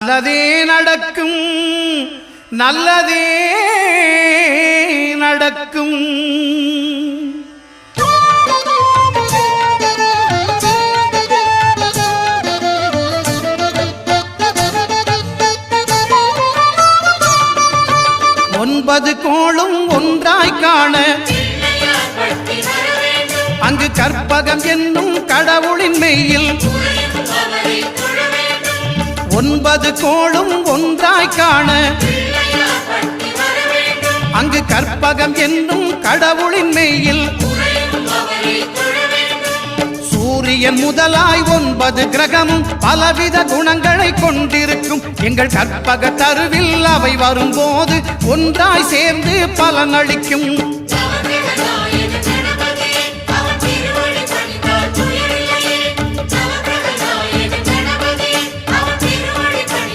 நல்லதே நடக்கும், நல்லதே நடக்கும். ஒன்பது கோளும் ஒன்றாய் காண அங்கு கற்பகம் என்னும் கடவுளின் மெய்யில் ஒன்பது கோளும் ஒன்றாய் காண அங்கு கற்பகம் என்னும் கடவுளின் மெய்யில் சூரியன் முதலாய் 9 கிரகமும் பலவித குணங்களை கொண்டிருக்கும். எங்கள் கற்பக தருவில் அவை வரும்போது ஒன்றாய் சேர்ந்து பலனளிக்கும்.